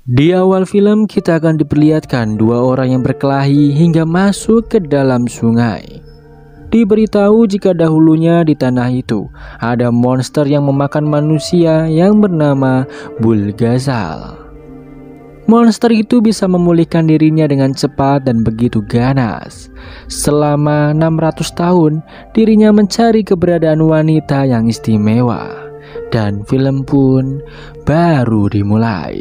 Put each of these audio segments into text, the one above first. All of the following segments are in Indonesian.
Di awal film kita akan diperlihatkan dua orang yang berkelahi hingga masuk ke dalam sungai. Diberitahu jika dahulunya di tanah itu ada monster yang memakan manusia yang bernama Bulgazal. Monster itu bisa memulihkan dirinya dengan cepat dan begitu ganas. Selama 600 tahun dirinya mencari keberadaan wanita yang istimewa. Dan film pun baru dimulai.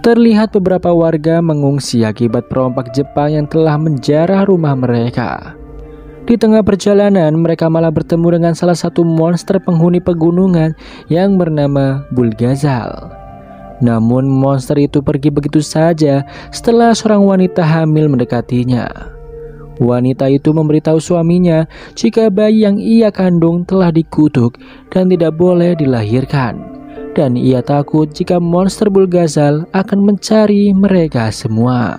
Terlihat beberapa warga mengungsi akibat perompak Jepang yang telah menjarah rumah mereka. Di tengah perjalanan mereka malah bertemu dengan salah satu monster penghuni pegunungan yang bernama Bulgazal. Namun monster itu pergi begitu saja setelah seorang wanita hamil mendekatinya. Wanita itu memberitahu suaminya jika bayi yang ia kandung telah dikutuk dan tidak boleh dilahirkan. Dan ia takut jika monster Bulgazal akan mencari mereka semua.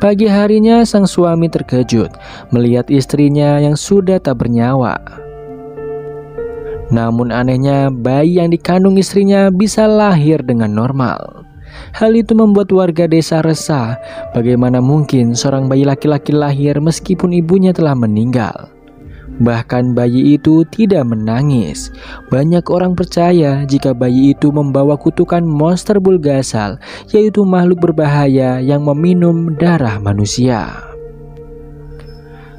Pagi harinya sang suami terkejut melihat istrinya yang sudah tak bernyawa. Namun anehnya bayi yang dikandung istrinya bisa lahir dengan normal. Hal itu membuat warga desa resah. Bagaimana mungkin seorang bayi laki-laki lahir meskipun ibunya telah meninggal? Bahkan bayi itu tidak menangis. Banyak orang percaya jika bayi itu membawa kutukan monster Bulgazal, yaitu makhluk berbahaya yang meminum darah manusia.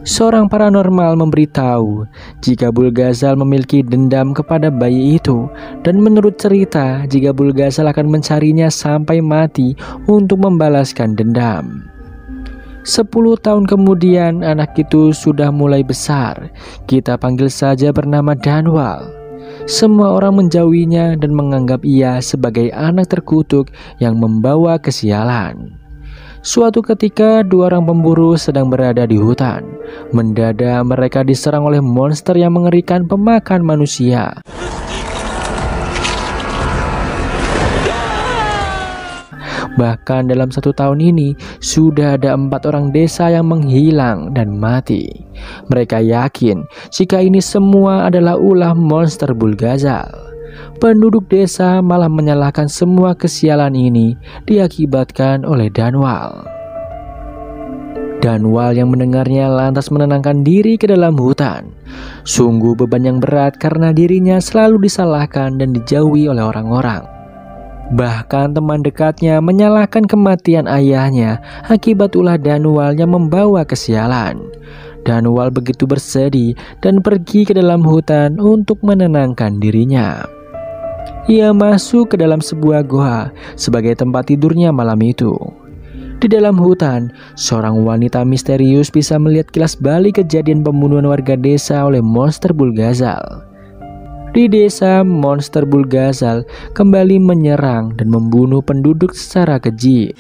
Seorang paranormal memberitahu jika Bulgazal memiliki dendam kepada bayi itu, dan menurut cerita jika Bulgazal akan mencarinya sampai mati untuk membalaskan dendam. 10 tahun kemudian anak itu sudah mulai besar. Kita panggil saja bernama Danwal. Semua orang menjauhinya dan menganggap ia sebagai anak terkutuk yang membawa kesialan. Suatu ketika dua orang pemburu sedang berada di hutan. Mendadak mereka diserang oleh monster yang mengerikan pemakan manusia. Bahkan dalam 1 tahun ini sudah ada 4 orang desa yang menghilang dan mati. Mereka yakin jika ini semua adalah ulah monster Bulgazal. Penduduk desa malah menyalahkan semua kesialan ini diakibatkan oleh Danwal. Danwal yang mendengarnya lantas menenangkan diri ke dalam hutan. Sungguh beban yang berat karena dirinya selalu disalahkan dan dijauhi oleh orang-orang. Bahkan teman dekatnya menyalahkan kematian ayahnya akibat ulah Danwal yang membawa kesialan. Danwal begitu bersedih dan pergi ke dalam hutan untuk menenangkan dirinya. Ia masuk ke dalam sebuah goa sebagai tempat tidurnya malam itu. Di dalam hutan, seorang wanita misterius bisa melihat kilas balik kejadian pembunuhan warga desa oleh monster Bulgazal. Di desa, monster Bulgazal kembali menyerang dan membunuh penduduk secara keji.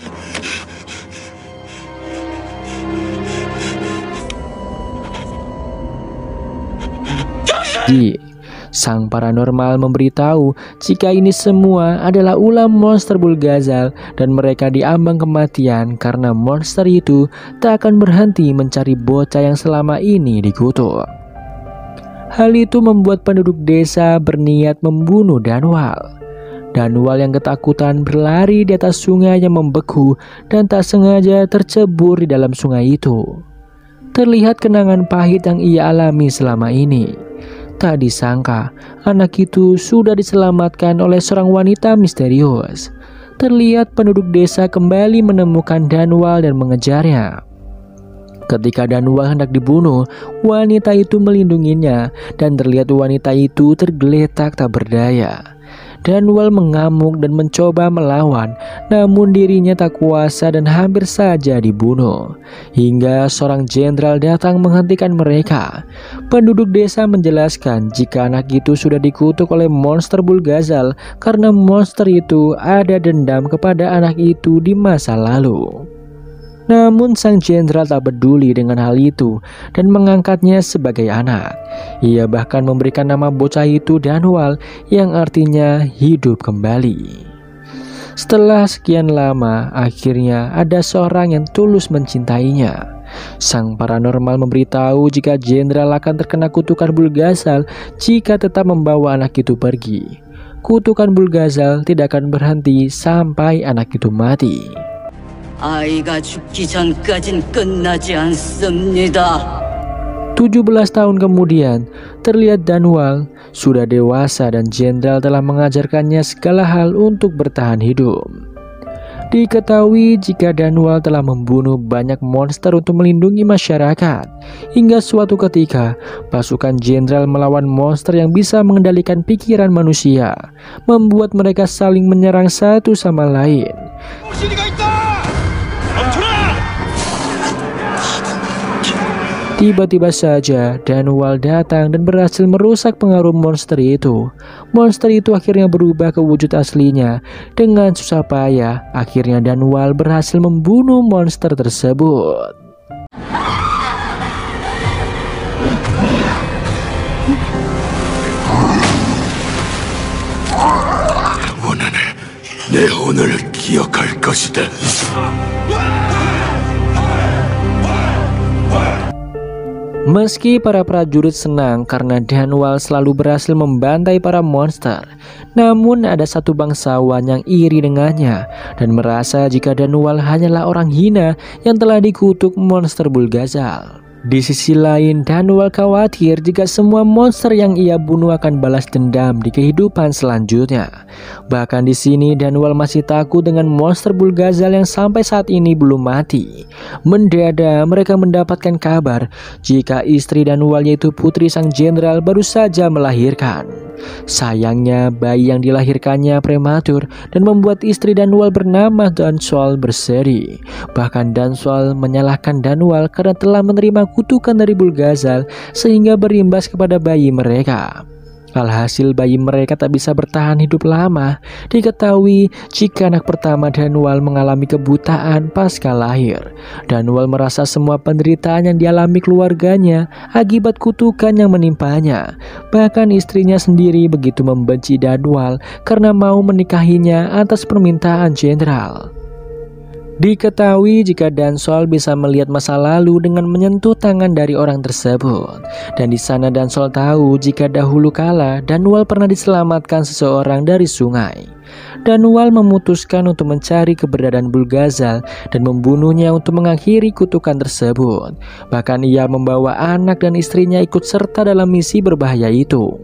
Sang paranormal memberitahu jika ini semua adalah ulah monster Bulgazal dan mereka diambang kematian karena monster itu tak akan berhenti mencari bocah yang selama ini dikutuk. Hal itu membuat penduduk desa berniat membunuh Danwal. Danwal yang ketakutan berlari di atas sungai yang membeku dan tak sengaja tercebur di dalam sungai itu. Terlihat kenangan pahit yang ia alami selama ini. Tak disangka, anak itu sudah diselamatkan oleh seorang wanita misterius. Terlihat penduduk desa kembali menemukan Danwal dan mengejarnya. Ketika Danwal hendak dibunuh, wanita itu melindunginya dan terlihat wanita itu tergeletak tak berdaya. Danwal mengamuk dan mencoba melawan, namun dirinya tak kuasa dan hampir saja dibunuh. Hingga seorang jenderal datang menghentikan mereka. Penduduk desa menjelaskan jika anak itu sudah dikutuk oleh monster Bulgazal karena monster itu ada dendam kepada anak itu di masa lalu. Namun sang jenderal tak peduli dengan hal itu dan mengangkatnya sebagai anak. Ia bahkan memberikan nama bocah itu Danwal yang artinya hidup kembali. Setelah sekian lama, akhirnya ada seorang yang tulus mencintainya. Sang paranormal memberitahu jika jenderal akan terkena kutukan Bulgazal jika tetap membawa anak itu pergi. kutukan Bulgazal tidak akan berhenti sampai anak itu mati. 아이가 죽기 전까진 끝나지 않습니다. 17 tahun kemudian, terlihat Dunwall sudah dewasa dan jenderal telah mengajarkannya segala hal untuk bertahan hidup. Diketahui jika Dunwall telah membunuh banyak monster untuk melindungi masyarakat, hingga suatu ketika pasukan jenderal melawan monster yang bisa mengendalikan pikiran manusia, membuat mereka saling menyerang satu sama lain. Tiba-tiba saja Dunwall datang dan berhasil merusak pengaruh monster itu. Monster itu akhirnya berubah ke wujud aslinya. Dengan susah payah, akhirnya Dunwall berhasil membunuh monster tersebut. 내 오늘을 기억할 것이다. Meski para prajurit senang karena Dunwall selalu berhasil membantai para monster, namun ada satu bangsawan yang iri dengannya dan merasa jika Dunwall hanyalah orang hina yang telah dikutuk monster Bulgazal. Di sisi lain, Dunwall khawatir jika semua monster yang ia bunuh akan balas dendam di kehidupan selanjutnya. Bahkan di sini Dunwall masih takut dengan monster Bulgazal yang sampai saat ini belum mati. Mendadak mereka mendapatkan kabar jika istri Dunwall yaitu putri sang jenderal baru saja melahirkan. Sayangnya bayi yang dilahirkannya prematur dan membuat istri Dunwall bernama Dunwall bersedih. Bahkan Dunwall menyalahkan Dunwall karena telah menerima kutukan dari Bulgazal sehingga berimbas kepada bayi mereka. Alhasil bayi mereka tak bisa bertahan hidup lama. Diketahui jika anak pertama Dunwall mengalami kebutaan pasca lahir. Dunwall merasa semua penderitaan yang dialami keluarganya akibat kutukan yang menimpanya. Bahkan istrinya sendiri begitu membenci Dunwall karena mau menikahinya atas permintaan jenderal. Diketahui jika Dunwall bisa melihat masa lalu dengan menyentuh tangan dari orang tersebut. Dan di sana Dunwall tahu jika dahulu kala Dunwall pernah diselamatkan seseorang dari sungai. Dunwall memutuskan untuk mencari keberadaan Bulgazal dan membunuhnya untuk mengakhiri kutukan tersebut. Bahkan ia membawa anak dan istrinya ikut serta dalam misi berbahaya itu.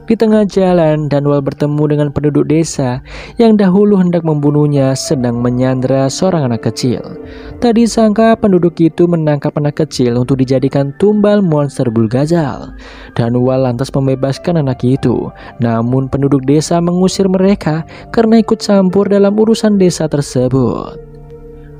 Di tengah jalan, Dunwall bertemu dengan penduduk desa yang dahulu hendak membunuhnya sedang menyandera seorang anak kecil. Tak disangka penduduk itu menangkap anak kecil untuk dijadikan tumbal monster Bulgazal. Dunwall lantas membebaskan anak itu, namun penduduk desa mengusir mereka karena ikut campur dalam urusan desa tersebut.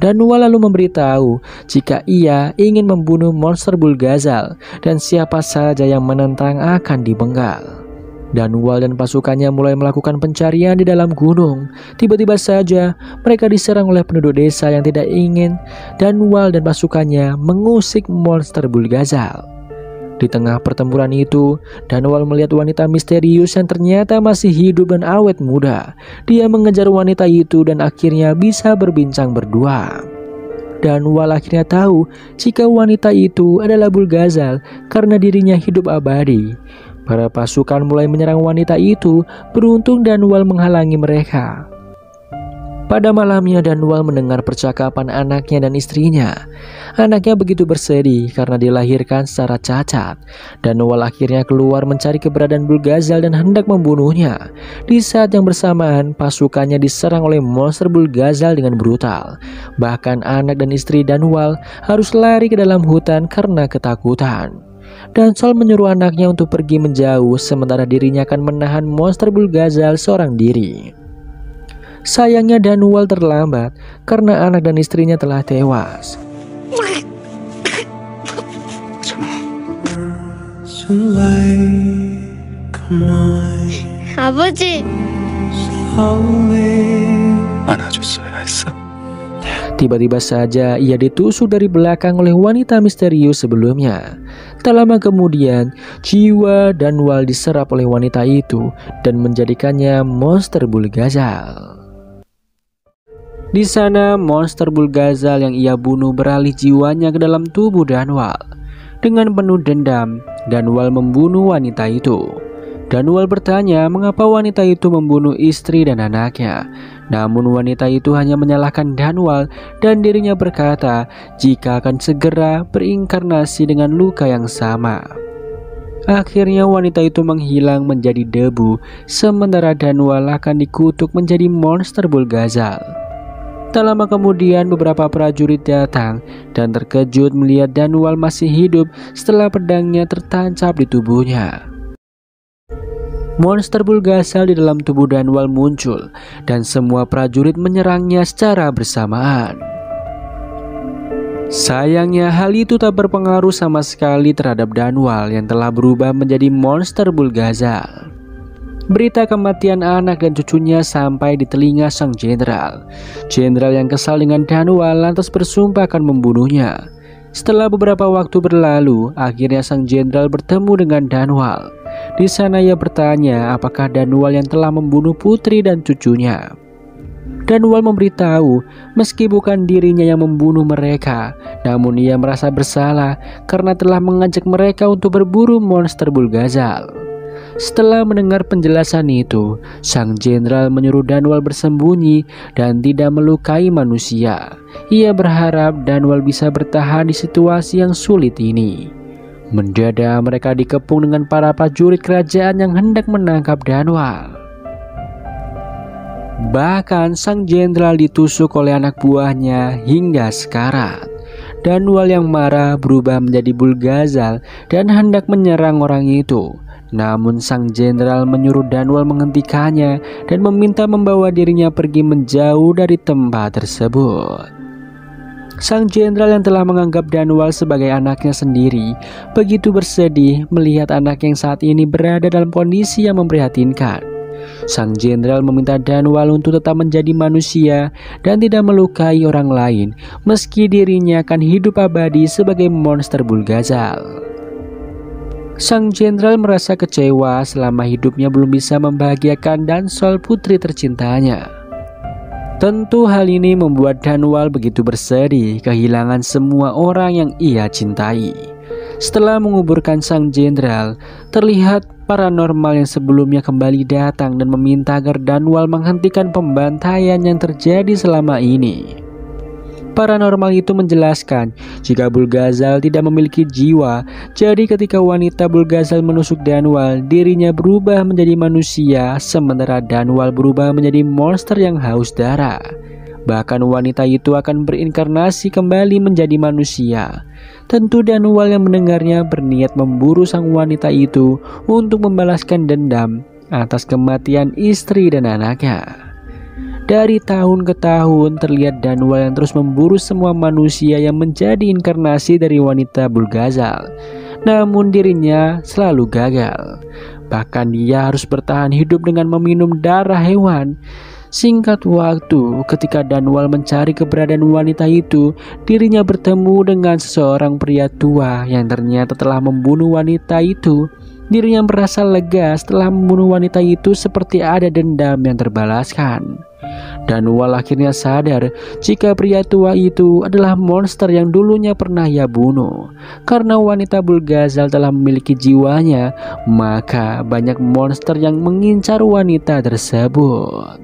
Dunwall lalu memberitahu jika ia ingin membunuh monster Bulgazal dan siapa saja yang menentang akan dibenggal. Dunwall dan pasukannya mulai melakukan pencarian di dalam gunung. Tiba-tiba saja mereka diserang oleh penduduk desa yang tidak ingin Dunwall dan pasukannya mengusik monster Bulgazal. Di tengah pertempuran itu, Dunwall melihat wanita misterius yang ternyata masih hidup dan awet muda. Dia mengejar wanita itu dan akhirnya bisa berbincang berdua. Dunwall akhirnya tahu jika wanita itu adalah Bulgazal karena dirinya hidup abadi. Para pasukan mulai menyerang wanita itu, beruntung Dunwall menghalangi mereka. Pada malamnya Dunwall mendengar percakapan anaknya dan istrinya. Anaknya begitu bersedih karena dilahirkan secara cacat. Dunwall akhirnya keluar mencari keberadaan Bulgazal dan hendak membunuhnya. Di saat yang bersamaan, pasukannya diserang oleh monster Bulgazal dengan brutal. Bahkan anak dan istri Dunwall harus lari ke dalam hutan karena ketakutan. Dunwall menyuruh anaknya untuk pergi menjauh sementara dirinya akan menahan monster Bulgazal seorang diri. Sayangnya Dunwall terlambat karena anak dan istrinya telah tewas. 아버지. 안아줬어야 했어. Tiba-tiba saja ia ditusuk dari belakang oleh wanita misterius sebelumnya. Tak lama kemudian, jiwa Dunwall diserap oleh wanita itu dan menjadikannya monster Bulgazal. Di sana, monster Bulgazal yang ia bunuh beralih jiwanya ke dalam tubuh Dunwall. Dengan penuh dendam, Dunwall membunuh wanita itu. Danwal bertanya mengapa wanita itu membunuh istri dan anaknya. Namun wanita itu hanya menyalahkan Danwal dan dirinya berkata jika akan segera berinkarnasi dengan luka yang sama. Akhirnya wanita itu menghilang menjadi debu, sementara Danwal akan dikutuk menjadi monster Bulgazal. Tak lama kemudian beberapa prajurit datang dan terkejut melihat Danwal masih hidup setelah pedangnya tertancap di tubuhnya. Monster Bulgazal di dalam tubuh Danwal muncul dan semua prajurit menyerangnya secara bersamaan. Sayangnya hal itu tak berpengaruh sama sekali terhadap Danwal yang telah berubah menjadi monster Bulgazal. Berita kematian anak dan cucunya sampai di telinga sang jenderal. Jenderal yang kesal dengan Danwal lantas bersumpah akan membunuhnya. Setelah beberapa waktu berlalu, akhirnya sang jenderal bertemu dengan Danwal. Di sana ia bertanya apakah Danwal yang telah membunuh putri dan cucunya. Danwal memberitahu meski bukan dirinya yang membunuh mereka, namun ia merasa bersalah karena telah mengajak mereka untuk berburu monster Bulgazal. Setelah mendengar penjelasan itu, sang jenderal menyuruh Danwal bersembunyi dan tidak melukai manusia. Ia berharap Danwal bisa bertahan di situasi yang sulit ini. Mendadak mereka dikepung dengan para prajurit kerajaan yang hendak menangkap Danwal. Bahkan sang jenderal ditusuk oleh anak buahnya hingga sekarat. Danwal yang marah berubah menjadi Bulgazal dan hendak menyerang orang itu. Namun sang jenderal menyuruh Danwal menghentikannya dan meminta membawa dirinya pergi menjauh dari tempat tersebut. Sang jenderal yang telah menganggap Danwal sebagai anaknya sendiri begitu bersedih melihat anak yang saat ini berada dalam kondisi yang memprihatinkan. Sang jenderal meminta Danwal untuk tetap menjadi manusia dan tidak melukai orang lain meski dirinya akan hidup abadi sebagai monster Bulgazal. Sang jenderal merasa kecewa selama hidupnya belum bisa membahagiakan Dansol putri tercintanya. Tentu hal ini membuat Danwal begitu bersedih kehilangan semua orang yang ia cintai. Setelah menguburkan sang jenderal, terlihat paranormal yang sebelumnya kembali datang dan meminta agar Danwal menghentikan pembantaian yang terjadi selama ini. Paranormal itu menjelaskan jika Bulgazal tidak memiliki jiwa, jadi ketika wanita Bulgazal menusuk Danwal, dirinya berubah menjadi manusia, sementara Danwal berubah menjadi monster yang haus darah. Bahkan wanita itu akan berinkarnasi kembali menjadi manusia. Tentu Danwal yang mendengarnya berniat memburu sang wanita itu untuk membalaskan dendam atas kematian istri dan anaknya. Dari tahun ke tahun terlihat Danwal yang terus memburu semua manusia yang menjadi inkarnasi dari wanita Bulgazal. Namun dirinya selalu gagal. Bahkan dia harus bertahan hidup dengan meminum darah hewan. Singkat waktu, ketika Danwal mencari keberadaan wanita itu, dirinya bertemu dengan seseorang pria tua yang ternyata telah membunuh wanita itu. Dirinya merasa lega setelah membunuh wanita itu seperti ada dendam yang terbalaskan. Danwal akhirnya sadar jika pria tua itu adalah monster yang dulunya pernah ia bunuh. Karena wanita Bulgazal telah memiliki jiwanya, maka banyak monster yang mengincar wanita tersebut.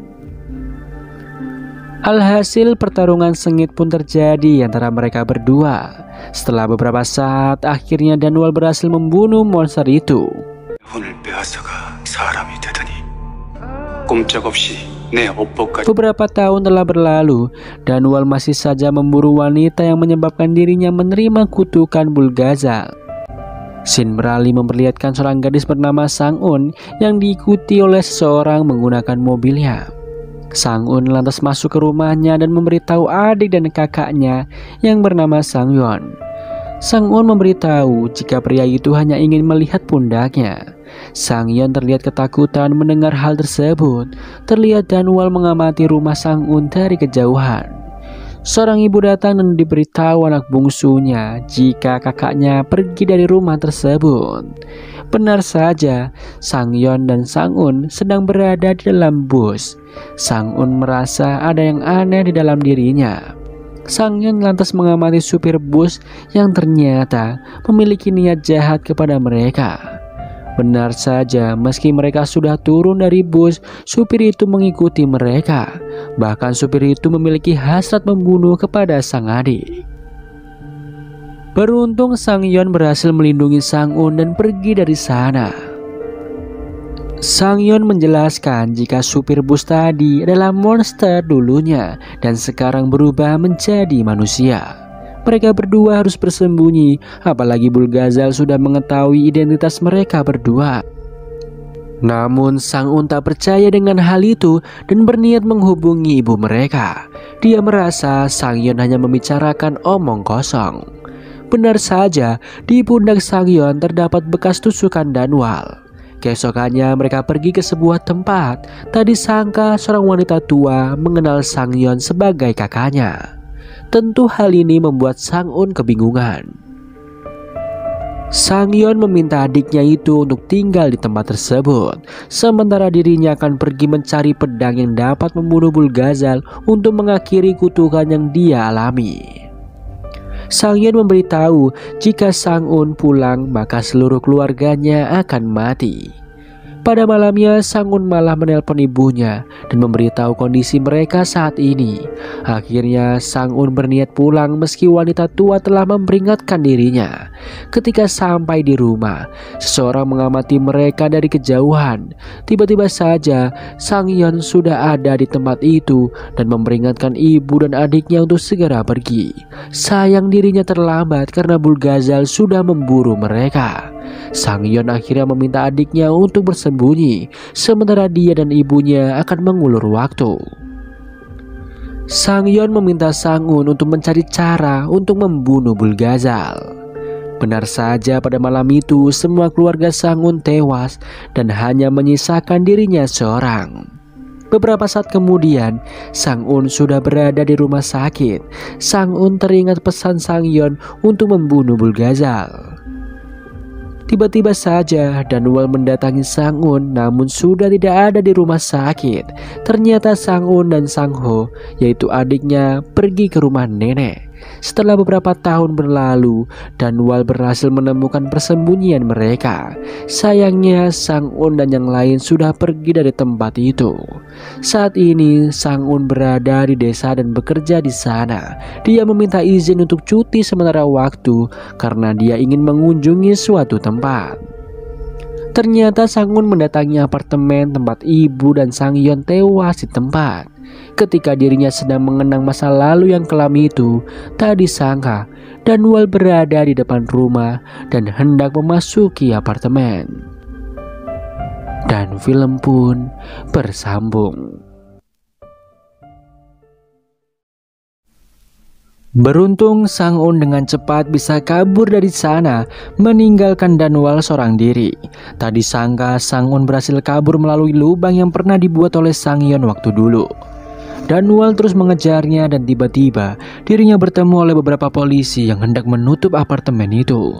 Alhasil pertarungan sengit pun terjadi antara mereka berdua. Setelah beberapa saat, akhirnya Danwal berhasil membunuh monster itu. Beberapa tahun telah berlalu, Danwal masih saja memburu wanita yang menyebabkan dirinya menerima kutukan Bulgazal. Scene beralih memperlihatkan seorang gadis bernama Sang-un yang diikuti oleh seseorang menggunakan mobilnya. Sang-un lantas masuk ke rumahnya dan memberitahu adik dan kakaknya yang bernama Sang-yeon. Sang-un memberitahu jika pria itu hanya ingin melihat pundaknya. Sang-yeon terlihat ketakutan mendengar hal tersebut. Terlihat Danwal mengamati rumah Sang-un dari kejauhan. Seorang ibu datang dan diberitahu anak bungsunya jika kakaknya pergi dari rumah tersebut. Benar saja, Sang-yeon dan Sang-un sedang berada di dalam bus. Sang-un merasa ada yang aneh di dalam dirinya. Sang-yeon lantas mengamati supir bus yang ternyata memiliki niat jahat kepada mereka. Benar saja, meski mereka sudah turun dari bus, supir itu mengikuti mereka. Bahkan supir itu memiliki hasrat membunuh kepada sang adik. Beruntung Sang Yeon berhasil melindungi Sang Un dan pergi dari sana. Sang Yeon menjelaskan jika supir bus tadi adalah monster dulunya dan sekarang berubah menjadi manusia. Mereka berdua harus bersembunyi, apalagi Bulgazal sudah mengetahui identitas mereka berdua. Namun Sang Un tak percaya dengan hal itu dan berniat menghubungi ibu mereka. Dia merasa Sang Yeon hanya membicarakan omong kosong. Benar saja, di pundak Sang Yeon terdapat bekas tusukan Danwal. Keesokannya mereka pergi ke sebuah tempat. Tak disangka seorang wanita tua mengenal Sang Yeon sebagai kakaknya. Tentu hal ini membuat Sang Un kebingungan. Sang Yeon meminta adiknya itu untuk tinggal di tempat tersebut, sementara dirinya akan pergi mencari pedang yang dapat membunuh Bulgazal untuk mengakhiri kutukan yang dia alami. Sang Yeon memberitahu jika Sang Un pulang maka seluruh keluarganya akan mati. Pada malamnya Sang Un malah menelpon ibunya dan memberitahu kondisi mereka saat ini. Akhirnya Sang Un berniat pulang meski wanita tua telah memperingatkan dirinya. Ketika sampai di rumah, seseorang mengamati mereka dari kejauhan. Tiba-tiba saja Sang Yeon sudah ada di tempat itu dan memperingatkan ibu dan adiknya untuk segera pergi. Sayang dirinya terlambat karena Bulgazal sudah memburu mereka. Sang Yeon akhirnya meminta adiknya untuk bersembunyi, sementara dia dan ibunya akan mengulur waktu. Sang Yeon meminta Sang Un untuk mencari cara untuk membunuh Bulgazal. Benar saja, pada malam itu semua keluarga Sang Un tewas dan hanya menyisakan dirinya seorang. Beberapa saat kemudian, Sang Un sudah berada di rumah sakit. Sang Un teringat pesan Sang Yeon untuk membunuh Bulgazal. Tiba-tiba saja Danwal mendatangi Sang Un, namun sudah tidak ada di rumah sakit. Ternyata Sang Un dan Sang Ho, yaitu adiknya, pergi ke rumah nenek. Setelah beberapa tahun berlalu, Danwal berhasil menemukan persembunyian mereka. Sayangnya Sang Un dan yang lain sudah pergi dari tempat itu. Saat ini Sang Un berada di desa dan bekerja di sana. Dia meminta izin untuk cuti sementara waktu karena dia ingin mengunjungi suatu tempat. Ternyata Sang Un mendatangi apartemen tempat ibu dan Sang Yeon tewas di tempat. Ketika dirinya sedang mengenang masa lalu yang kelam itu, tak disangka Danwal berada di depan rumah dan hendak memasuki apartemen. Dan film pun bersambung. Beruntung Sang Un dengan cepat bisa kabur dari sana, meninggalkan Danwal seorang diri. Tak disangka Sang Un berhasil kabur melalui lubang yang pernah dibuat oleh Sang Yeon waktu dulu. Danwal terus mengejarnya dan tiba-tiba dirinya bertemu oleh beberapa polisi yang hendak menutup apartemen itu.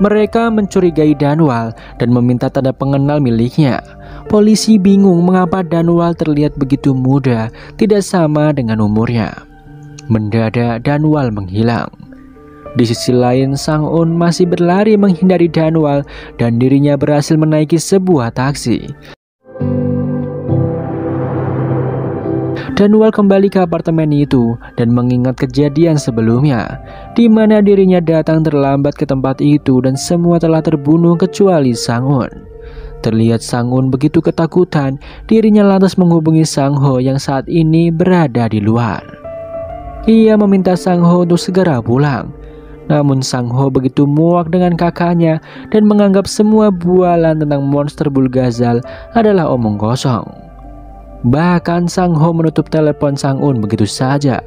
Mereka mencurigai Danwal dan meminta tanda pengenal miliknya. Polisi bingung mengapa Danwal terlihat begitu muda, tidak sama dengan umurnya. Mendadak Danwal menghilang. Di sisi lain Sang Un masih berlari menghindari Danwal dan dirinya berhasil menaiki sebuah taksi. Danwal kembali ke apartemen itu dan mengingat kejadian sebelumnya, di mana dirinya datang terlambat ke tempat itu dan semua telah terbunuh kecuali Sang Un. Terlihat Sang Un begitu ketakutan, dirinya lantas menghubungi Sang Ho yang saat ini berada di luar. Ia meminta Sang Ho untuk segera pulang. Namun Sang Ho begitu muak dengan kakaknya dan menganggap semua bualan tentang monster Bulgazal adalah omong kosong. Bahkan Sang Ho menutup telepon Sang Un begitu saja.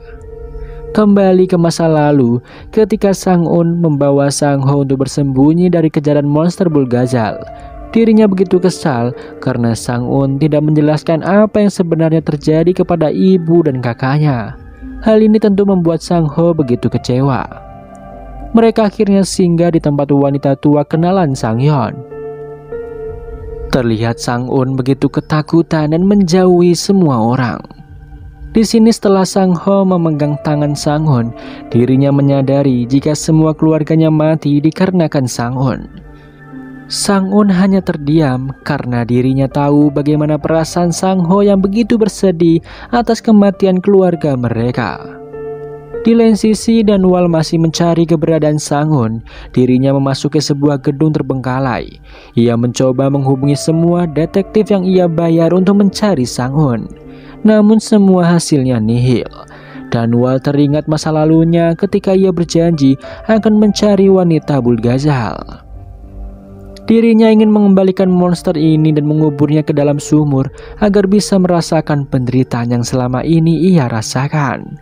Kembali ke masa lalu, ketika Sang Un membawa Sang Ho untuk bersembunyi dari kejaran monster Bulgazal, dirinya begitu kesal karena Sang Un tidak menjelaskan apa yang sebenarnya terjadi kepada ibu dan kakaknya. Hal ini tentu membuat Sang Ho begitu kecewa. Mereka akhirnya singgah di tempat wanita tua kenalan Sang Yeon. Terlihat Sang Un begitu ketakutan dan menjauhi semua orang. Di sini setelah Sang Ho memegang tangan Sang Un, dirinya menyadari jika semua keluarganya mati dikarenakan Sang Un. Sang-un hanya terdiam karena dirinya tahu bagaimana perasaan Sang-ho yang begitu bersedih atas kematian keluarga mereka. Di lain sisi, Danwal masih mencari keberadaan Sang-un. Dirinya memasuki sebuah gedung terbengkalai. Ia mencoba menghubungi semua detektif yang ia bayar untuk mencari Sang-un. Namun semua hasilnya nihil. Danwal teringat masa lalunya ketika ia berjanji akan mencari wanita Bulgazal. Dirinya ingin mengembalikan monster ini dan menguburnya ke dalam sumur agar bisa merasakan penderitaan yang selama ini ia rasakan.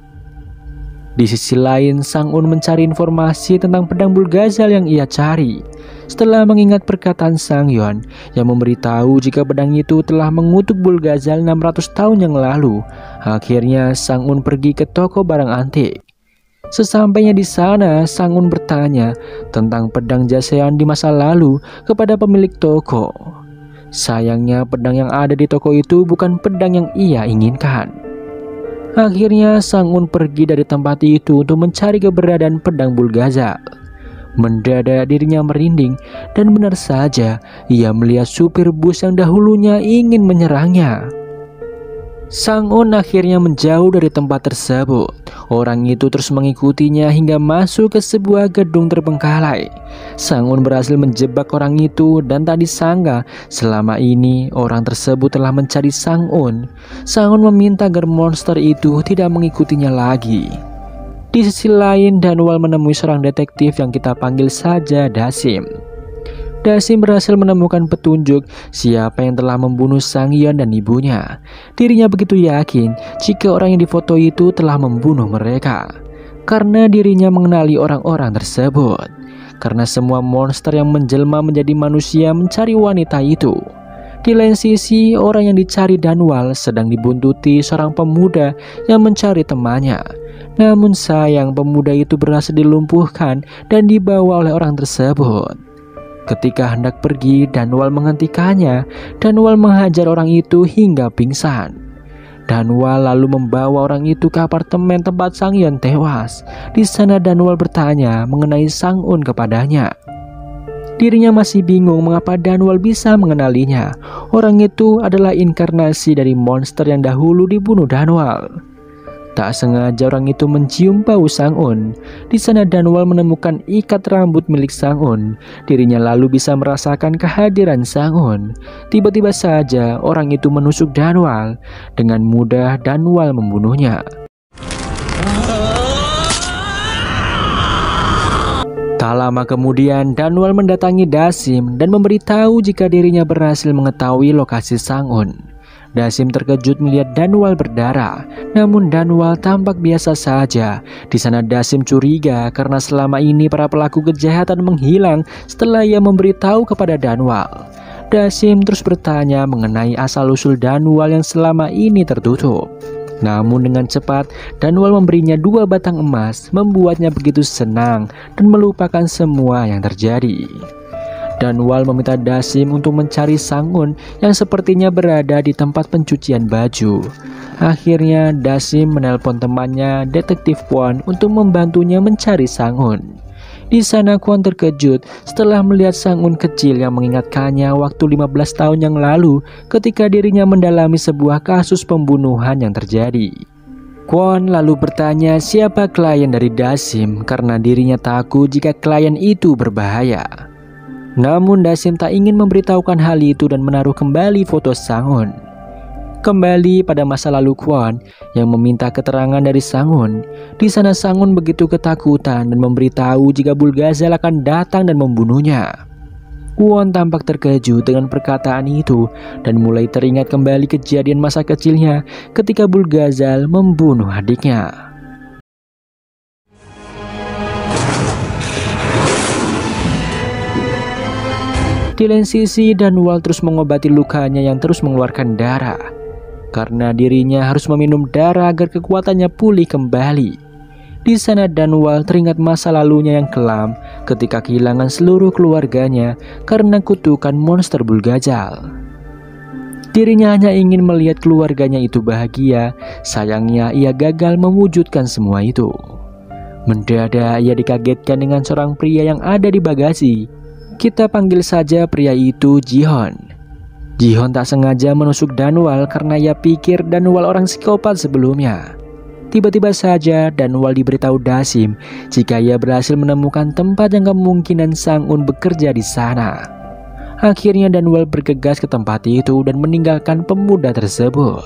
Di sisi lain, Sang-un mencari informasi tentang pedang Bulgazal yang ia cari. Setelah mengingat perkataan Sang-yeon yang memberitahu jika pedang itu telah mengutuk Bulgazal 600 tahun yang lalu, akhirnya Sang-un pergi ke toko barang antik. Sesampainya di sana, Sang-un bertanya tentang pedang Joseon di masa lalu kepada pemilik toko. Sayangnya pedang yang ada di toko itu bukan pedang yang ia inginkan. Akhirnya Sang-un pergi dari tempat itu untuk mencari keberadaan pedang Bulgazal. Mendadak dirinya merinding dan benar saja ia melihat supir bus yang dahulunya ingin menyerangnya. Sang-un akhirnya menjauh dari tempat tersebut. Orang itu terus mengikutinya hingga masuk ke sebuah gedung terbengkalai. Sang-un berhasil menjebak orang itu dan tak disangka selama ini orang tersebut telah mencari Sang-un. Sang-un meminta agar monster itu tidak mengikutinya lagi. Di sisi lain, Danwal menemui seorang detektif yang kita panggil saja Dasim. Dasim berhasil menemukan petunjuk siapa yang telah membunuh Sang-yeon dan ibunya. Dirinya begitu yakin jika orang yang difoto itu telah membunuh mereka, karena dirinya mengenali orang-orang tersebut. Karena semua monster yang menjelma menjadi manusia mencari wanita itu. Di lain sisi, orang yang dicari Danwal sedang dibuntuti seorang pemuda yang mencari temannya. Namun sayang, pemuda itu berhasil dilumpuhkan dan dibawa oleh orang tersebut. Ketika hendak pergi, Danwal menghentikannya. Danwal menghajar orang itu hingga pingsan. Danwal lalu membawa orang itu ke apartemen tempat Sang-yeon tewas. Di sana Danwal bertanya mengenai Sang-un kepadanya. Dirinya masih bingung mengapa Danwal bisa mengenalinya. Orang itu adalah inkarnasi dari monster yang dahulu dibunuh Danwal. Tak sengaja orang itu mencium bau Sang-un. Di sana Danwal menemukan ikat rambut milik Sang-un. Dirinya lalu bisa merasakan kehadiran Sang-un. Tiba-tiba saja orang itu menusuk Danwal. Dengan mudah Danwal membunuhnya. Tak lama kemudian Danwal mendatangi Dasim dan memberitahu jika dirinya berhasil mengetahui lokasi Sang-un. Dasim terkejut melihat Danwal berdarah, namun Danwal tampak biasa saja. Di sana Dasim curiga karena selama ini para pelaku kejahatan menghilang setelah ia memberitahu kepada Danwal. Dasim terus bertanya mengenai asal-usul Danwal yang selama ini tertutup. Namun dengan cepat Danwal memberinya 2 batang emas, membuatnya begitu senang dan melupakan semua yang terjadi. Danwal meminta Dasim untuk mencari Sang-un yang sepertinya berada di tempat pencucian baju. Akhirnya Dasim menelpon temannya detektif Kwon untuk membantunya mencari Sang-un. Di sana Kwon terkejut setelah melihat Sang-un kecil yang mengingatkannya waktu 15 tahun yang lalu ketika dirinya mendalami sebuah kasus pembunuhan yang terjadi. Kwon lalu bertanya siapa klien dari Dasim karena dirinya takut jika klien itu berbahaya. Namun Dasim tak ingin memberitahukan hal itu dan menaruh kembali foto Sang-un. Kembali pada masa lalu Kwon yang meminta keterangan dari Sang-un. Di sana Sang-un begitu ketakutan dan memberitahu jika Bulgazal akan datang dan membunuhnya. Kwon tampak terkejut dengan perkataan itu dan mulai teringat kembali kejadian masa kecilnya ketika Bulgazal membunuh adiknya. Di lain sisi, Danwal terus mengobati lukanya yang terus mengeluarkan darah. Karena dirinya harus meminum darah agar kekuatannya pulih kembali. Di sana Danwal teringat masa lalunya yang kelam ketika kehilangan seluruh keluarganya karena kutukan monster Bulgazal. Dirinya hanya ingin melihat keluarganya itu bahagia, sayangnya ia gagal mewujudkan semua itu. Mendadak ia dikagetkan dengan seorang pria yang ada di bagasi. Kita panggil saja pria itu Jihon. Jihon tak sengaja menusuk Danwal karena ia pikir Danwal orang psikopat sebelumnya. Tiba-tiba saja Danwal diberitahu Dasim jika ia berhasil menemukan tempat yang kemungkinan Sang-un bekerja di sana. Akhirnya Danwal bergegas ke tempat itu dan meninggalkan pemuda tersebut.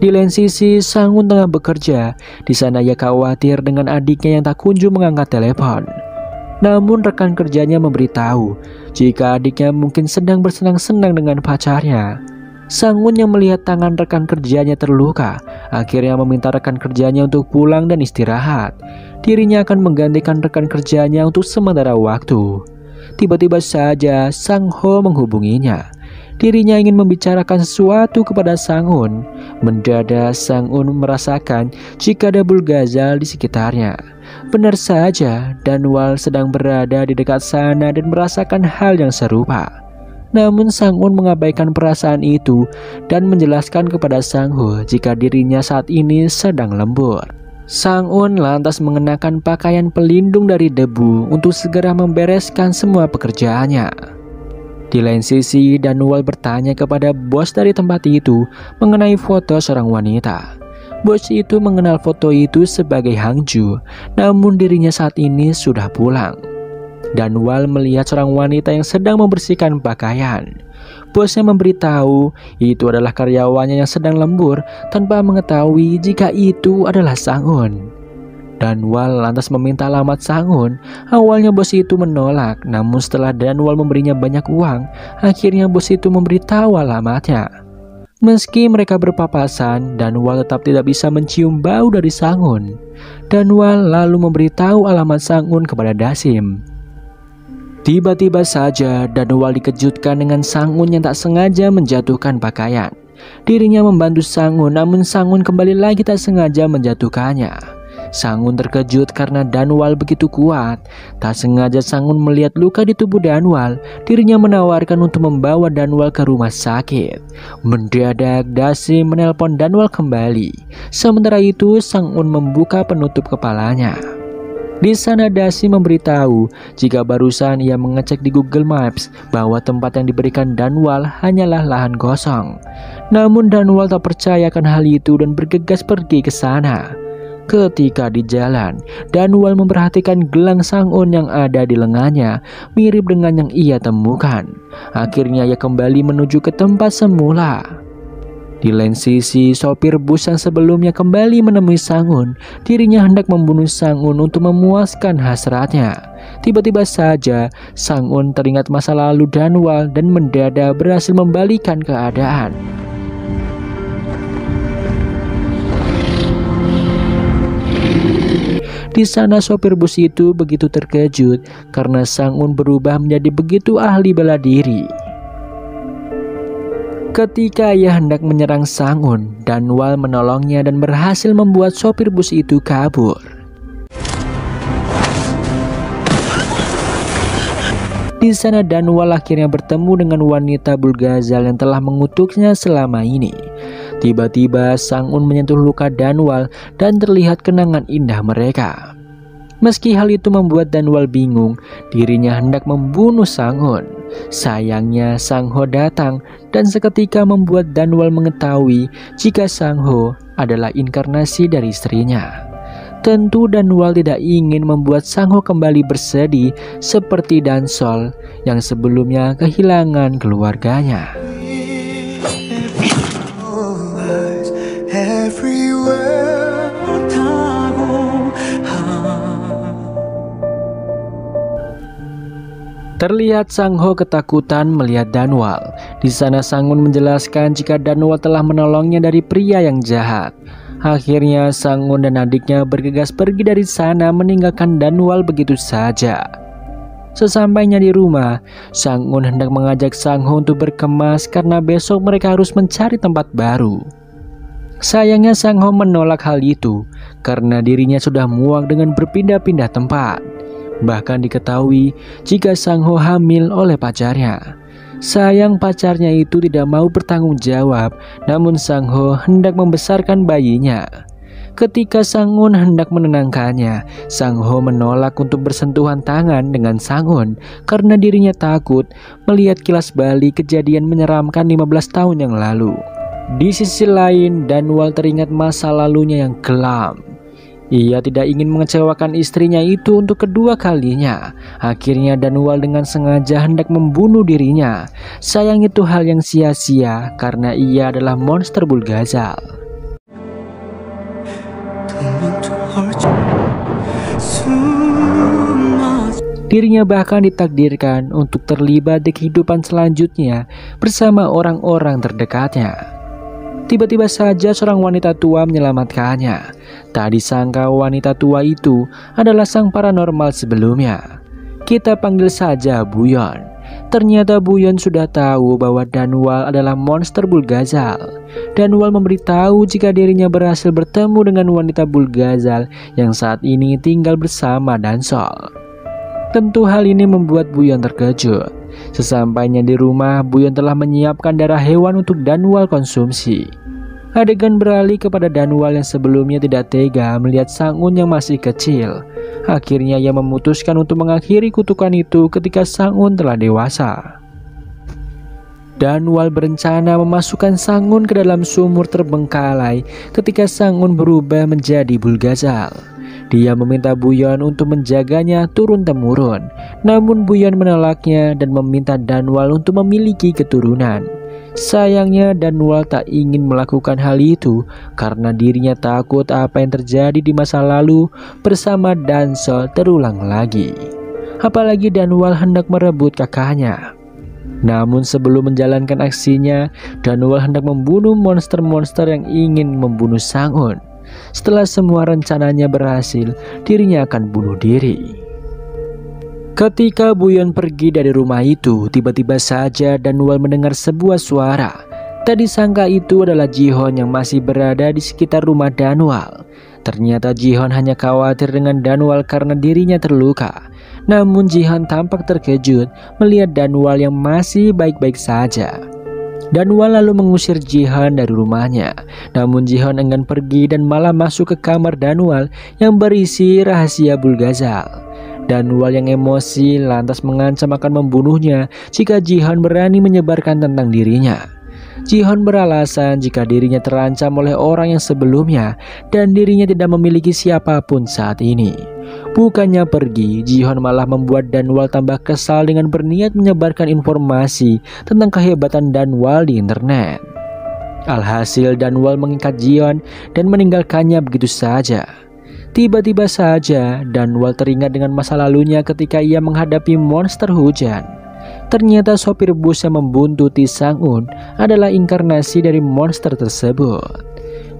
Di lain sisi, Sang-un tengah bekerja. Di sana ia khawatir dengan adiknya yang tak kunjung mengangkat telepon. Namun rekan kerjanya memberitahu jika adiknya mungkin sedang bersenang-senang dengan pacarnya. Sang-un yang melihat tangan rekan kerjanya terluka akhirnya meminta rekan kerjanya untuk pulang dan istirahat. Dirinya akan menggantikan rekan kerjanya untuk sementara waktu. Tiba-tiba saja Sang-ho menghubunginya. Dirinya ingin membicarakan sesuatu kepada Sang-un. Mendadak Sang-un merasakan jika ada Bulgazal di sekitarnya. Benar saja, Danwal sedang berada di dekat sana dan merasakan hal yang serupa. Namun Sang-un mengabaikan perasaan itu dan menjelaskan kepada Sang-ho jika dirinya saat ini sedang lembur. Sang-un lantas mengenakan pakaian pelindung dari debu untuk segera membereskan semua pekerjaannya. Di lain sisi, Danwal bertanya kepada bos dari tempat itu mengenai foto seorang wanita. Bos itu mengenal foto itu sebagai Hangju, namun dirinya saat ini sudah pulang. Danwal melihat seorang wanita yang sedang membersihkan pakaian. Bosnya memberitahu itu adalah karyawannya yang sedang lembur tanpa mengetahui jika itu adalah Sang-un. Danwal lantas meminta alamat Sang-un. Awalnya bos itu menolak, namun setelah Danwal memberinya banyak uang, akhirnya bos itu memberitahu alamatnya. Meski mereka berpapasan, Danwal tetap tidak bisa mencium bau dari Sang-un. Danwal lalu memberitahu alamat Sang-un kepada Dasim. Tiba-tiba saja Danwal dikejutkan dengan Sang-un yang tak sengaja menjatuhkan pakaian. Dirinya membantu Sang-un, namun Sang-un kembali lagi tak sengaja menjatuhkannya. Sang-un terkejut karena Danwal begitu kuat. Tak sengaja Sang-un melihat luka di tubuh Danwal. Dirinya menawarkan untuk membawa Danwal ke rumah sakit. Mendadak Dasim menelpon Danwal kembali. Sementara itu Sang-un membuka penutup kepalanya. Di sana Dasim memberitahu jika barusan ia mengecek di Google Maps bahwa tempat yang diberikan Danwal hanyalah lahan kosong. Namun Danwal tak percaya akan hal itu dan bergegas pergi ke sana. Ketika di jalan, Danwal memperhatikan gelang Sang-un yang ada di lengannya, mirip dengan yang ia temukan. Akhirnya ia kembali menuju ke tempat semula. Di lain sisi, sopir bus yang sebelumnya kembali menemui Sang-un. Dirinya hendak membunuh Sang-un untuk memuaskan hasratnya. Tiba-tiba saja, Sang-un teringat masa lalu Danwal dan mendadak berhasil membalikan keadaan. Di sana sopir bus itu begitu terkejut karena Sang-un berubah menjadi begitu ahli bela diri. Ketika ia hendak menyerang Sang-un, Danwal menolongnya dan berhasil membuat sopir bus itu kabur. Di sana Danwal akhirnya bertemu dengan wanita Bulgazal yang telah mengutuknya selama ini. Tiba-tiba Sang-un menyentuh luka Danwal dan terlihat kenangan indah mereka. Meski hal itu membuat Danwal bingung, dirinya hendak membunuh Sang-un. Sayangnya Sang-ho datang dan seketika membuat Danwal mengetahui jika Sang-ho adalah inkarnasi dari istrinya. Tentu Danwal tidak ingin membuat Sang-ho kembali bersedih seperti Dansol yang sebelumnya kehilangan keluarganya. Terlihat Sang-ho ketakutan melihat Danwal. Di sana Sang-un menjelaskan jika Danwal telah menolongnya dari pria yang jahat. Akhirnya Sang-un dan adiknya bergegas pergi dari sana meninggalkan Danwal begitu saja. Sesampainya di rumah, Sang-un hendak mengajak Sang-ho untuk berkemas karena besok mereka harus mencari tempat baru. Sayangnya Sang-ho menolak hal itu karena dirinya sudah muak dengan berpindah-pindah tempat. Bahkan diketahui jika Sang-ho hamil oleh pacarnya. Sayang pacarnya itu tidak mau bertanggung jawab, namun Sang-ho hendak membesarkan bayinya. Ketika Sang-un hendak menenangkannya, Sang-ho menolak untuk bersentuhan tangan dengan Sang-un karena dirinya takut melihat kilas balik kejadian menyeramkan 15 tahun yang lalu. Di sisi lain, Danwal teringat masa lalunya yang kelam. Ia tidak ingin mengecewakan istrinya itu untuk kedua kalinya. Akhirnya Danwal dengan sengaja hendak membunuh dirinya. Sayang itu hal yang sia-sia karena ia adalah monster Bulgazal. Dirinya bahkan ditakdirkan untuk terlibat di kehidupan selanjutnya bersama orang-orang terdekatnya. Tiba-tiba saja seorang wanita tua menyelamatkannya. Tak disangka wanita tua itu adalah sang paranormal sebelumnya. Kita panggil saja Buyon. Ternyata Buyon sudah tahu bahwa Danwal adalah monster Bulgazal. Danwal memberitahu jika dirinya berhasil bertemu dengan wanita Bulgazal yang saat ini tinggal bersama Dansol. Tentu hal ini membuat Buyon terkejut. Sesampainya di rumah, Buyon telah menyiapkan darah hewan untuk Danwal konsumsi. Adegan beralih kepada Danwal yang sebelumnya tidak tega melihat Sang-un yang masih kecil. Akhirnya ia memutuskan untuk mengakhiri kutukan itu ketika Sang-un telah dewasa. Danwal berencana memasukkan Sang-un ke dalam sumur terbengkalai ketika Sang-un berubah menjadi Bulgazal. Dia meminta Buyon untuk menjaganya turun-temurun, namun Buyon menolaknya dan meminta Danwal untuk memiliki keturunan. Sayangnya Danwal tak ingin melakukan hal itu karena dirinya takut apa yang terjadi di masa lalu bersama Dansol terulang lagi. Apalagi Danwal hendak merebut kakaknya. Namun sebelum menjalankan aksinya, Danwal hendak membunuh monster-monster yang ingin membunuh Sang-un. Setelah semua rencananya berhasil, dirinya akan bunuh diri. Ketika Buyon pergi dari rumah itu, tiba-tiba saja Danwal mendengar sebuah suara. Tak disangka itu adalah Ji-Hon yang masih berada di sekitar rumah Danwal. Ternyata Ji-Hon hanya khawatir dengan Danwal karena dirinya terluka. Namun Ji-Hon tampak terkejut melihat Danwal yang masih baik-baik saja. Danwal lalu mengusir Ji-Hon dari rumahnya. Namun Ji-Hon enggan pergi dan malah masuk ke kamar Danwal yang berisi rahasia Bulgazal. Danwal yang emosi lantas mengancam akan membunuhnya jika Ji-Hon berani menyebarkan tentang dirinya. Ji-Hon beralasan jika dirinya terancam oleh orang yang sebelumnya dan dirinya tidak memiliki siapapun saat ini. Bukannya pergi, Ji-Hon malah membuat Danwal tambah kesal dengan berniat menyebarkan informasi tentang kehebatan Danwal di internet. Alhasil Danwal mengikat Ji-Hon dan meninggalkannya begitu saja. Tiba-tiba saja Danwal teringat dengan masa lalunya ketika ia menghadapi monster hujan. Ternyata sopir bus yang membuntuti Sang-un adalah inkarnasi dari monster tersebut.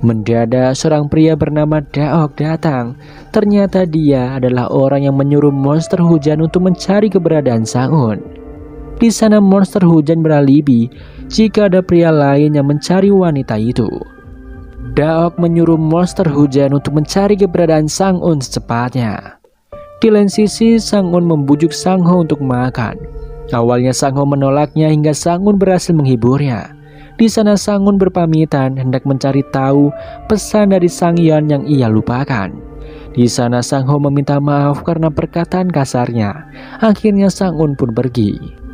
Mendadak seorang pria bernama Daok datang. Ternyata dia adalah orang yang menyuruh monster hujan untuk mencari keberadaan Sang-un. Di sana monster hujan beralibi jika ada pria lain yang mencari wanita itu. Daok menyuruh monster hujan untuk mencari keberadaan Sang-un secepatnya. Di lain sisi, Sang-un membujuk Sang-ho untuk makan. Awalnya Sang-ho menolaknya hingga Sang-un berhasil menghiburnya. Di sana Sang-un berpamitan hendak mencari tahu pesan dari Sang-yeon yang ia lupakan. Di sana Sang-ho meminta maaf karena perkataan kasarnya. Akhirnya Sang-un pun pergi.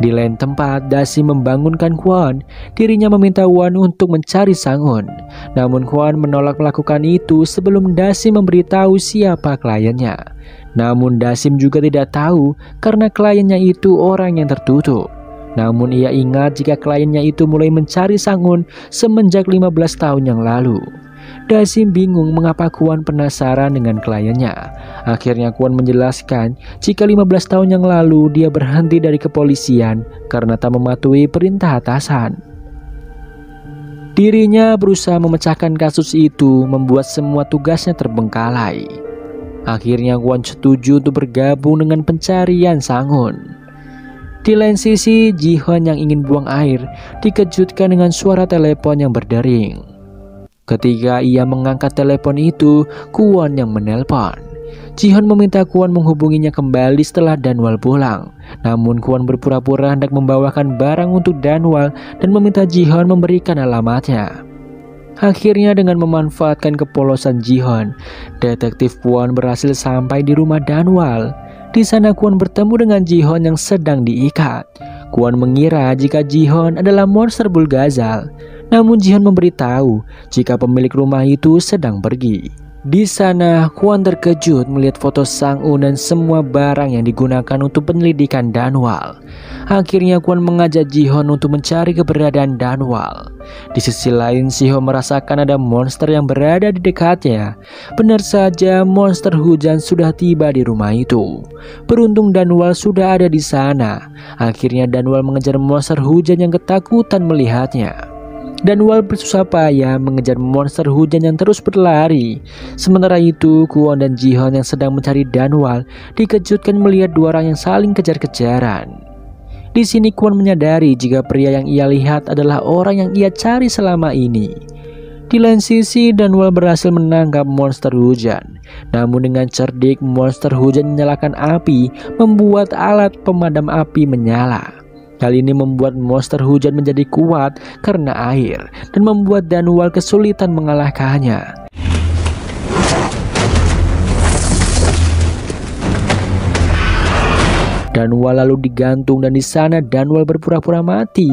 Di lain tempat, Dasim membangunkan Kwon. Dirinya meminta Won untuk mencari Sang-un. Namun Kwon menolak melakukan itu sebelum Dasim memberitahu siapa kliennya. Namun Dasim juga tidak tahu karena kliennya itu orang yang tertutup. Namun ia ingat jika kliennya itu mulai mencari Sang-un semenjak 15 tahun yang lalu. Dasim bingung mengapa Kwon penasaran dengan kliennya. Akhirnya Kwon menjelaskan jika 15 tahun yang lalu dia berhenti dari kepolisian karena tak mematuhi perintah atasan. Dirinya berusaha memecahkan kasus itu, membuat semua tugasnya terbengkalai. Akhirnya Kwon setuju untuk bergabung dengan pencarian Sang-un. Di lain sisi, Ji-Hon yang ingin buang air dikejutkan dengan suara telepon yang berdering. Ketika ia mengangkat telepon itu, Kwon yang menelpon. Ji-Hon meminta Kwon menghubunginya kembali setelah Danwal pulang. Namun Kwon berpura-pura hendak membawakan barang untuk Danwal dan meminta Ji-Hon memberikan alamatnya. Akhirnya dengan memanfaatkan kepolosan Ji-hoon, detektif Kwon berhasil sampai di rumah Danwal. Di sana Kwon bertemu dengan Ji-hoon yang sedang diikat. Kwon mengira jika Ji-hoon adalah monster Bulgazal, namun Ji-hoon memberitahu jika pemilik rumah itu sedang pergi. Di sana Kwon terkejut melihat foto Sang-un dan semua barang yang digunakan untuk penyelidikan Danwal. Akhirnya Kwon mengajak Ji-hoon untuk mencari keberadaan Danwal. Di sisi lain, Si-ho merasakan ada monster yang berada di dekatnya. Benar saja, monster hujan sudah tiba di rumah itu. Beruntung Danwal sudah ada di sana. Akhirnya Danwal mengejar monster hujan yang ketakutan melihatnya. Danwal bersusah payah mengejar monster hujan yang terus berlari. Sementara itu, Kwon dan Ji-hoon yang sedang mencari Danwal dikejutkan melihat dua orang yang saling kejar-kejaran. Di sini Kwon menyadari jika pria yang ia lihat adalah orang yang ia cari selama ini. Di lain sisi, Danwal berhasil menangkap monster hujan. Namun dengan cerdik, monster hujan menyalakan api, membuat alat pemadam api menyala. Hal ini membuat monster hujan menjadi kuat karena air dan membuat Danwal kesulitan mengalahkannya. Danwal lalu digantung dan di sana Danwal berpura-pura mati.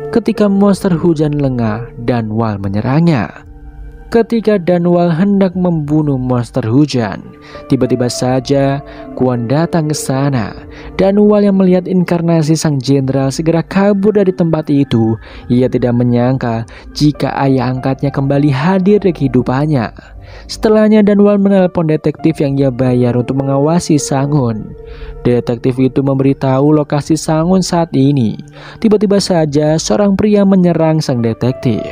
Ketika monster hujan lengah, Danwal menyerangnya. Ketika Danwal hendak membunuh monster hujan, tiba-tiba saja Kwon datang ke sana. Danwal yang melihat inkarnasi sang jenderal segera kabur dari tempat itu. Ia tidak menyangka jika ayah angkatnya kembali hadir di kehidupannya. Setelahnya Danwal menelpon detektif yang ia bayar untuk mengawasi Sang-un. Detektif itu memberitahu lokasi Sang-un saat ini. Tiba-tiba saja seorang pria menyerang sang detektif.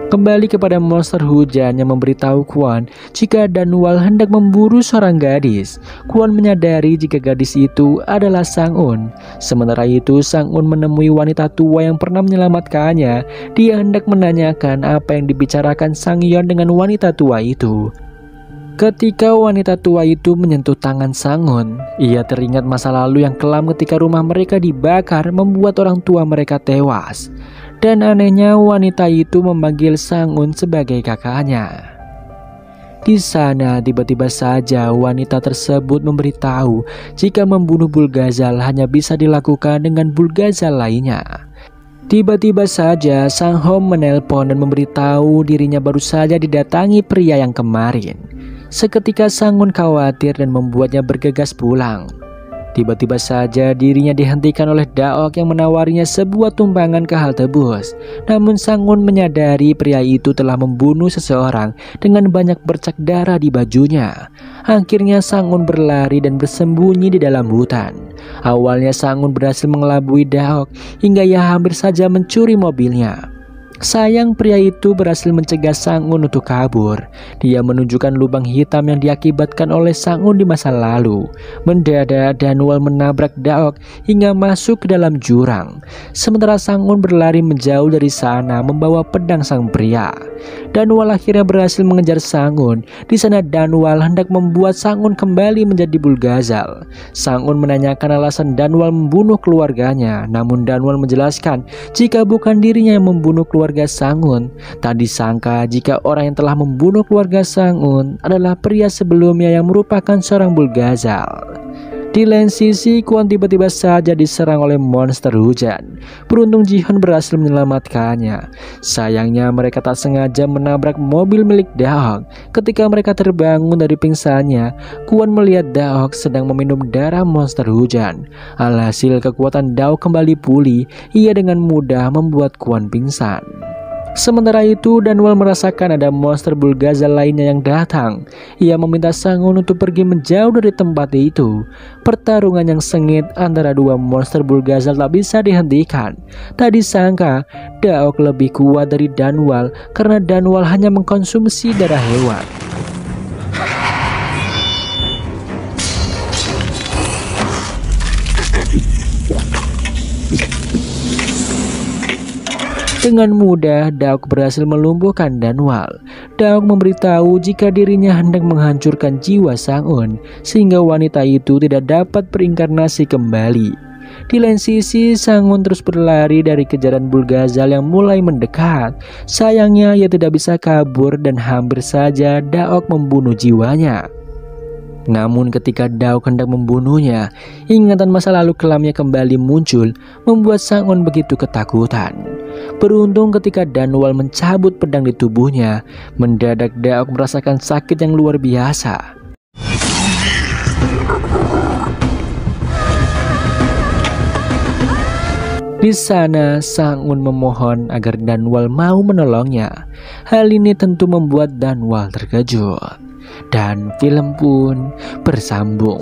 Kembali kepada monster hujan yang memberitahu Kwon jika Danwal hendak memburu seorang gadis. Kwon menyadari jika gadis itu adalah Sang-un. Sementara itu Sang-un menemui wanita tua yang pernah menyelamatkannya. Dia hendak menanyakan apa yang dibicarakan Sang-yeon dengan wanita tua itu. Ketika wanita tua itu menyentuh tangan Sang-un, ia teringat masa lalu yang kelam ketika rumah mereka dibakar membuat orang tua mereka tewas. Dan anehnya wanita itu memanggil Sang-un sebagai kakaknya. Di sana tiba-tiba saja wanita tersebut memberitahu jika membunuh Bulgazal hanya bisa dilakukan dengan Bulgazal lainnya. Tiba-tiba saja Sang-ho menelpon dan memberitahu dirinya baru saja didatangi pria yang kemarin. Seketika Sang-un khawatir dan membuatnya bergegas pulang. Tiba-tiba saja dirinya dihentikan oleh Daok yang menawarinya sebuah tumpangan ke halte bus. Namun Sang-un menyadari pria itu telah membunuh seseorang dengan banyak bercak darah di bajunya. Akhirnya Sang-un berlari dan bersembunyi di dalam hutan. Awalnya Sang-un berhasil mengelabui Daok hingga ia hampir saja mencuri mobilnya. Sayang pria itu berhasil mencegah Sang-un untuk kabur. Dia menunjukkan lubang hitam yang diakibatkan oleh Sang-un di masa lalu. Mendadak Danwal menabrak Daok hingga masuk ke dalam jurang. Sementara Sang-un berlari menjauh dari sana membawa pedang sang pria. Danwal akhirnya berhasil mengejar Sang-un. Di sana Danwal hendak membuat Sang-un kembali menjadi Bulgazal. Sang-un menanyakan alasan Danwal membunuh keluarganya. Namun Danwal menjelaskan jika bukan dirinya yang membunuh keluarga Sang-un. Tak disangka jika orang yang telah membunuh keluarga Sang-un adalah pria sebelumnya yang merupakan seorang Bulgazal. Di lain sisi, Kwon tiba-tiba saja diserang oleh monster hujan. Beruntung Ji-hoon berhasil menyelamatkannya. Sayangnya mereka tak sengaja menabrak mobil milik Daok. Ketika mereka terbangun dari pingsannya, Kwon melihat Daok sedang meminum darah monster hujan. Alhasil kekuatan Daok kembali pulih. Ia dengan mudah membuat Kwon pingsan. Sementara itu Danwal merasakan ada monster Bulgazal lainnya yang datang. Ia meminta Sang-un untuk pergi menjauh dari tempat itu. Pertarungan yang sengit antara dua monster Bulgazal tak bisa dihentikan. Tak disangka Daok lebih kuat dari Danwal karena Danwal hanya mengkonsumsi darah hewan. Dengan mudah, Daok berhasil melumpuhkan Danwal. Daok memberitahu jika dirinya hendak menghancurkan jiwa Sang-un, sehingga wanita itu tidak dapat berinkarnasi kembali. Di lain sisi, Sang-un terus berlari dari kejaran Bulgazal yang mulai mendekat. Sayangnya ia tidak bisa kabur dan hampir saja Daok membunuh jiwanya. Namun ketika Daok hendak membunuhnya, ingatan masa lalu kelamnya kembali muncul, membuat Sang-un begitu ketakutan. Beruntung ketika Dunwall mencabut pedang di tubuhnya, mendadak Daok merasakan sakit yang luar biasa. Di sana, Sang-un memohon agar Dunwall mau menolongnya. Hal ini tentu membuat Dunwall terkejut. Dan film pun bersambung.